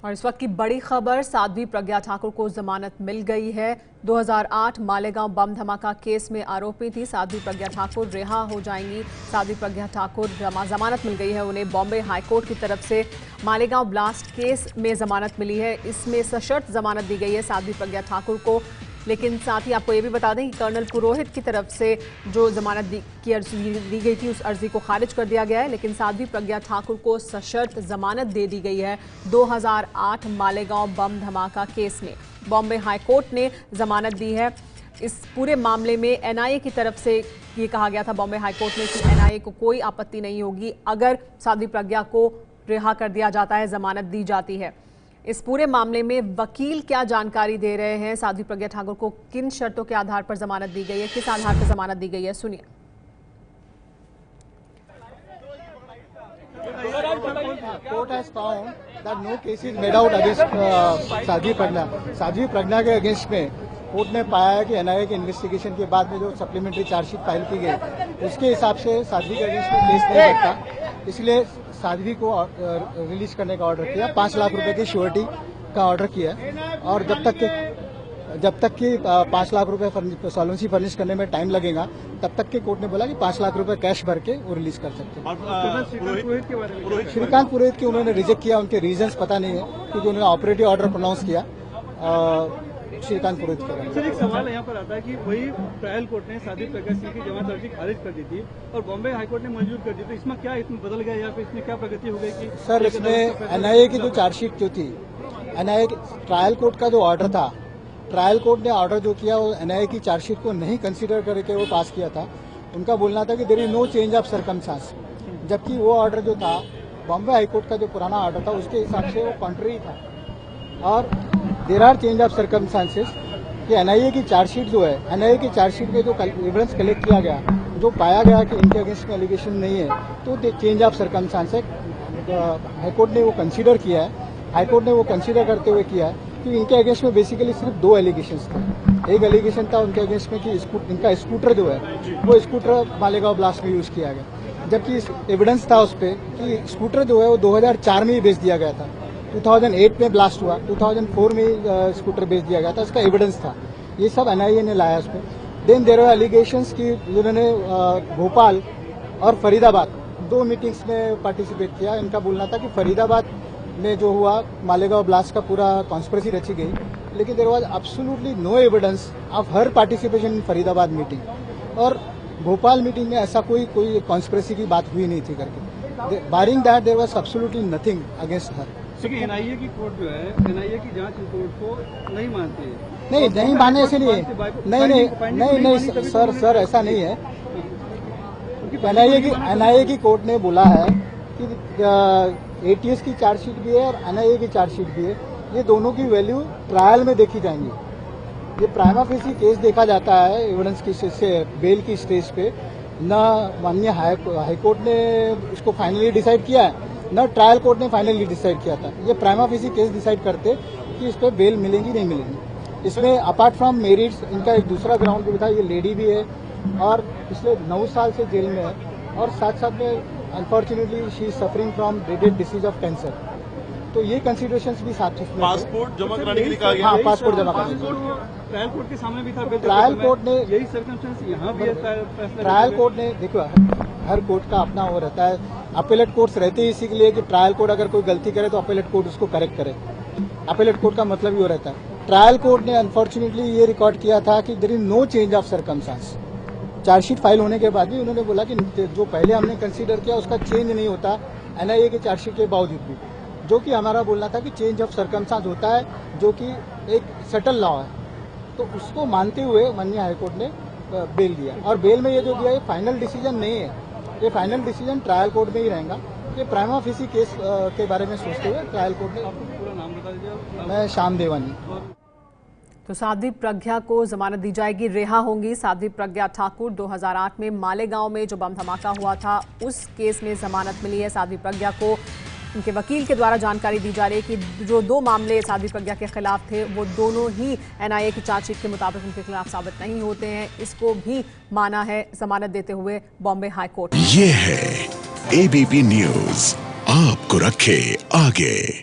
और इस वक्त की बड़ी खबर, साध्वी प्रज्ञा ठाकुर को जमानत मिल गई है। 2008 मालेगांव बम धमाका केस में आरोपी थी साध्वी प्रज्ञा ठाकुर, रिहा हो जाएंगी। साध्वी प्रज्ञा ठाकुर जमानत मिल गई है उन्हें। बॉम्बे हाईकोर्ट की तरफ से मालेगांव ब्लास्ट केस में जमानत मिली है। इसमें सशर्त जमानत दी गई है साध्वी प्रज्ञा ठाकुर को। लेकिन साथ ही आपको ये भी बता दें कि कर्नल पुरोहित की तरफ से जो जमानत की अर्जी दी गई थी उस अर्जी को खारिज कर दिया गया है। लेकिन साध्वी प्रज्ञा ठाकुर को सशर्त जमानत दे दी गई है 2008 मालेगांव बम धमाका केस में। बॉम्बे हाईकोर्ट ने जमानत दी है। इस पूरे मामले में एनआईए की तरफ से ये कहा गया था बॉम्बे हाईकोर्ट में कि एनआईए को कोई आपत्ति नहीं होगी अगर साध्वी प्रज्ञा को रिहा कर दिया जाता है, जमानत दी जाती है। इस पूरे मामले में वकील क्या जानकारी दे रहे हैं, साध्वी प्रज्ञा ठाकुर को किन शर्तों के आधार पर जमानत दी गई है, किस आधार पर जमानत दी गई है, सुनिए। Court has found that no case is made out against Sadhvi Pragya. Sadhvi Pragya के अगेंस्ट में कोर्ट ने पाया है कि एनआईए के इन्वेस्टिगेशन के बाद में जो सप्लीमेंट्री चार्जशीट फाइल की गई उसके हिसाब से साध्वी के अगेंस्ट में केस नहीं करता, इसलिए साध्वी को रिलीज करने का ऑर्डर किया। 5 लाख रुपए की श्योरिटी का ऑर्डर किया और जब तक कि 5 लाख रुपए सॉल्वेंसी फर्निश करने में टाइम लगेगा तब तक के कोर्ट ने बोला कि 5 लाख रुपए कैश भर के वो रिलीज कर सकते हैं। श्रीकांत पुरोहित के उन्होंने रिजेक्ट किया, उनके रीजंस पता नहीं है क्योंकि उन्होंने ऑपरेटिव ऑर्डर प्रोनाउंस किया श्रीकांत पुरोहित के। सर, एक सवाल यहाँ पर आता है कि वही ट्रायल कोर्ट ने साध्वी प्रज्ञा सिंह की जमानत अर्जी खारिज कर दी थी और बॉम्बे हाईकोर्ट ने मंजूर कर दी, तो इसमें क्या बदल गया या फिर इसमें क्या प्रगति हो गई? कि सर, इसमें एनआईए की जो चार्जशीट जो थी, एनआईए ट्रायल कोर्ट का जो ऑर्डर था, ट्रायल कोर्ट ने ऑर्डर जो किया वो एनआईए की चार्जशीट को नहीं कंसीडर करके वो पास किया था। उनका बोलना था कि there is no change of circumstance, जबकि वो ऑर्डर जो था बॉम्बे हाईकोर्ट का जो पुराना ऑर्डर था उसके हिसाब से वो कॉन्ट्ररी था। और there are change of circumstances कि एनआईए की चार्जशीट जो है, एनआईए की चार्जशीट में जो एविडेंस कलेक्ट किया गया, जो पाया गया कि इनके अगेंस्ट में एलिगेशन नहीं है, तो चेंज ऑफ सर्कमस्टांस है। हाईकोर्ट ने वो कंसीडर किया है। हाईकोर्ट ने वो कंसीडर करते हुए किया है कि इनके अगेंस्ट में बेसिकली सिर्फ 2 एलिगेशंस थे। एक एलिगेशन था उनके अगेंस्ट में कि इनका स्कूटर जो है वो स्कूटर मालेगांव ब्लास्ट में यूज किया गया, जबकि एविडेंस था उस पर कि स्कूटर जो है वो 2004 में ही बेच दिया गया था। 2008 में ब्लास्ट हुआ, 2004 में ही स्कूटर बेच दिया गया था, इसका एविडेंस था। ये सब एनआईए ने लाया उसमें। देन देयर आर एलिगेशंस कि जिन्होंने भोपाल और फरीदाबाद 2 मीटिंग्स में पार्टिसिपेट किया। इनका बोलना था कि फरीदाबाद में जो हुआ मालेगांव ब्लास्ट का पूरा कॉन्स्पिरेसी रची गई, लेकिन there was absolutely no evidence of her participation in Faridabad meeting, और भोपाल मीटिंग में ऐसा कोई कॉन्स्पिरेसी की बात हुई नहीं थी करके। Barring that there was absolutely nothing against her. NIA की कोर्ट जो है, एनआईए की जांच रिपोर्ट को नहीं मानती है। नहीं मानने ऐसे नहीं है। नहीं सर ऐसा नहीं है। एनआईए की कोर्ट ने बोला है कि एटीएस की चार्जशीट भी है और एनआईए की चार्जशीट भी है, ये दोनों की वैल्यू ट्रायल में देखी जाएंगी। ये प्राइमा फेसी केस देखा जाता है एविडेंस की से बेल की स्टेज पे, न माननीय हाईकोर्ट ने इसको फाइनली डिसाइड किया है, न ट्रायल कोर्ट ने फाइनली डिसाइड किया था। ये प्राइमा फेसी केस डिसाइड करते कि इस पर बेल मिलेगी नहीं मिलेगी। इसमें अपार्ट फ्रॉम मेरिट्स इनका एक दूसरा ग्राउंड भी था, ये लेडी भी है और पिछले 9 साल से जेल में है, और साथ में unfortunately she is suffering from dreaded disease of cancer. तो ये कंसिडरेशंस भी साथ में। पासपोर्ट जमा कराने के लिए कहा गया। हाँ, पासपोर्ट जमा कराने। ट्रायल कोर्ट के सामने भी था। ट्रायल कोर्ट ने यही सर्कमस्टेंस यहाँ भी है। ट्रायल कोर्ट ने देखो, हर कोर्ट का अपना वो रहता है। अपेलेट कोर्ट्स रहते हैं इसी के लिए कि ट्रायल कोर्ट अगर कोई गलती करे तो अपेलेट कोर्ट उसको करेक्ट करे। अपेलेट कोर्ट का मतलब ही वो रहता है। ट्रायल कोर्ट ने अनफॉर्चुनेटली ये रिकॉर्ड किया था कि there is no change of circumstance. Charge sheet file होने के बाद भी उन्होंने बोला कि जो पहले हमने कंसीडर किया उसका चेंज नहीं होता एनआईए की चार्जशीट के बावजूद भी, जो कि हमारा बोलना था कि चेंज ऑफ सर्कमस्टांस होता है, जो कि एक सेटल लॉ है। तो उसको मानते हुए माननीय हाईकोर्ट ने बेल दिया, और बेल में ये जो दिया ये फाइनल डिसीजन नहीं है, ये फाइनल डिसीजन ट्रायल कोर्ट में ही रहेगा। ये प्राइमा फेसी केस के बारे में सोचते हुए ट्रायल कोर्ट ने। आपको पूरा नाम बता दीजिए। मैं श्याम देवानी। तो साध्वी प्रज्ञा को जमानत दी जाएगी, रिहा होंगी साध्वी प्रज्ञा ठाकुर। 2008 में मालेगांव में जो बम धमाका हुआ था उस केस में जमानत मिली है साध्वी प्रज्ञा को। उनके वकील के द्वारा जानकारी दी जा रही है कि जो 2 मामले साध्वी प्रज्ञा के खिलाफ थे वो दोनों ही एनआईए की चार्जशीट के मुताबिक उनके खिलाफ साबित नहीं होते हैं। इसको भी माना है जमानत देते हुए बॉम्बे हाईकोर्ट। ये है एबीपी न्यूज, आपको रखे आगे।